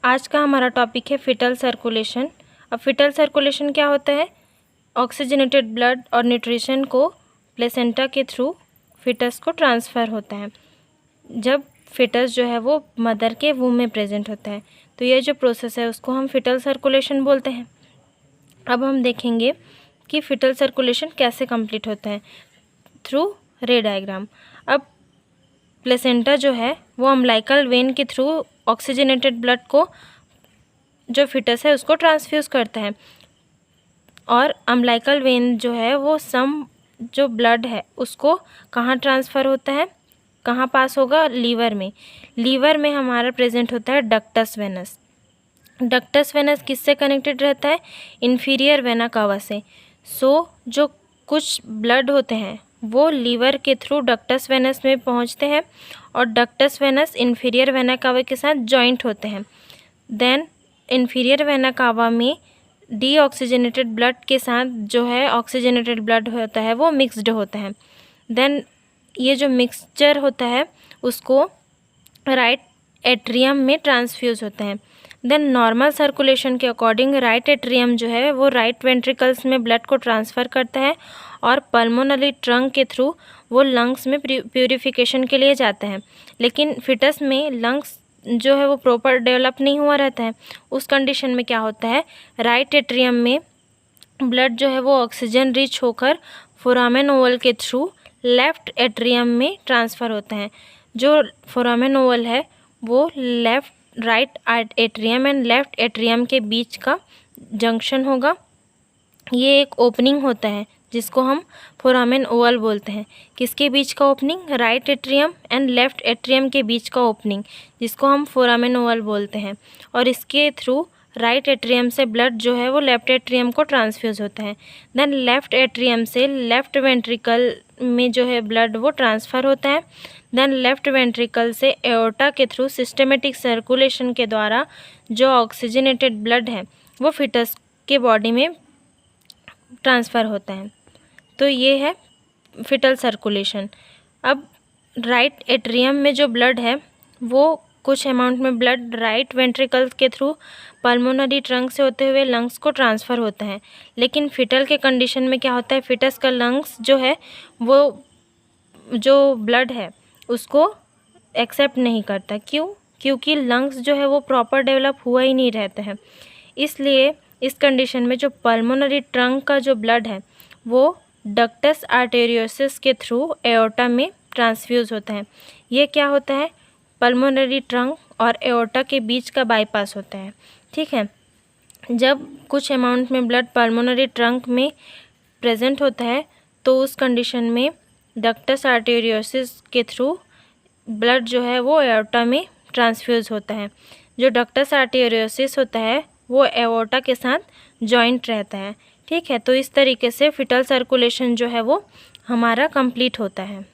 आज का हमारा टॉपिक है फिटल सर्कुलेशन। अब फिटल सर्कुलेशन क्या होता है? ऑक्सीजनेटेड ब्लड और न्यूट्रिशन को प्लेसेंटा के थ्रू फिटस को ट्रांसफ़र होता है जब फिटस जो है वो मदर के वूम में प्रेजेंट होता है। तो ये जो प्रोसेस है उसको हम फिटल सर्कुलेशन बोलते हैं। अब हम देखेंगे कि फिटल सर्कुलेशन कैसे कंप्लीट होता है थ्रू रे डायग्राम। अब प्लेसेंटा जो है वो अम्बिलिकल वेन के थ्रू ऑक्सीजनेटेड ब्लड को जो फिटस है उसको ट्रांसफ्यूज़ करता है, और अम्बिलिकल वेन जो है वो जो ब्लड है उसको कहाँ ट्रांसफ़र होता है, कहाँ पास होगा? लीवर में। लीवर में हमारा प्रेजेंट होता है डक्टस वेनस। डक्टस वेनस किससे कनेक्टेड रहता है? इन्फीरियर वेना कावा से। जो कुछ ब्लड होते हैं वो लीवर के थ्रू डक्टस वेनस में पहुंचते हैं और ductus Venus inferior vena cava के साथ जॉइंट होते हैं। देन इन्फीरियर वेना कावा में डीऑक्सीजनेटेड ब्लड के साथ जो है ऑक्सीजनेटेड ब्लड होता है वो मिक्स्ड होता है। देन ये जो मिक्सचर होता है उसको राइट एट्रियम में ट्रांसफ्यूज़ होता है। देन नॉर्मल सर्कुलेशन के अकॉर्डिंग राइट एट्रियम जो है वो राइट वेंट्रिकल्स में ब्लड को ट्रांसफ़र करता है और पल्मोनरी ट्रंक के थ्रू वो लंग्स में प्यूरिफिकेशन के लिए जाता है। लेकिन फिटस में लंग्स जो है वो प्रॉपर डेवलप नहीं हुआ रहता है। उस कंडीशन में क्या होता है, राइट एट्रियम में ब्लड जो है वो ऑक्सीजन रिच होकर फोरामेन ओवल के थ्रू लेफ़्ट एट्रियम में ट्रांसफ़र होता है। जो फोरामेन ओवल है वो right atrium and left atrium के बीच का जंक्शन होगा। ये एक ओपनिंग होता है जिसको हम फोरामेन ओवल बोलते हैं। किसके बीच का opening? Right atrium and left atrium के बीच का ओपनिंग, जिसको हम फोरामेन ओवल बोलते हैं। और इसके थ्रू राइट एट्रियम से ब्लड जो है वो लेफ़्ट एट्रियम को ट्रांसफ्यूज़ होता है। देन लेफ़्ट एट्रियम से लेफ़्ट वेंट्रिकल में जो है ब्लड वो ट्रांसफ़र होता है। देन लेफ़्ट वेंट्रिकल से एओर्टा के थ्रू सिस्टमेटिक सर्कुलेशन के द्वारा जो ऑक्सीजनेटेड ब्लड है वो फिटस के बॉडी में ट्रांसफ़र होता है। तो ये है फिटल सर्कुलेशन। अब राइट एट्रियम में जो ब्लड है वो कुछ अमाउंट में ब्लड राइट वेंट्रिकल के थ्रू पल्मोनरी ट्रंक से होते हुए लंग्स को ट्रांसफ़र होता है। लेकिन फिटल के कंडीशन में क्या होता है, फिटस का लंग्स जो है वो जो ब्लड है उसको एक्सेप्ट नहीं करता। क्यों? क्योंकि लंग्स जो है वो प्रॉपर डेवलप हुआ ही नहीं रहता है। इसलिए इस कंडीशन में जो पल्मोनरी ट्रंक का जो ब्लड है वो डक्टस आर्टेरियोसिस के थ्रू एओर्टा में ट्रांसफ्यूज़ होता है। ये क्या होता है? पल्मोनरी ट्रंक और एओर्टा के बीच का बाईपास होता है। ठीक है, जब कुछ अमाउंट में ब्लड पल्मोनरी ट्रंक में प्रेजेंट होता है तो उस कंडीशन में डक्टस आर्टेरियोसिस के थ्रू ब्लड जो है वो एओर्टा में ट्रांसफ्यूज़ होता है। जो डक्टस आर्टेरियोसिस होता है वो एओर्टा के साथ जॉइंट रहता है। ठीक है, तो इस तरीके से फिटल सर्कुलेशन जो है वो हमारा कंप्लीट होता है।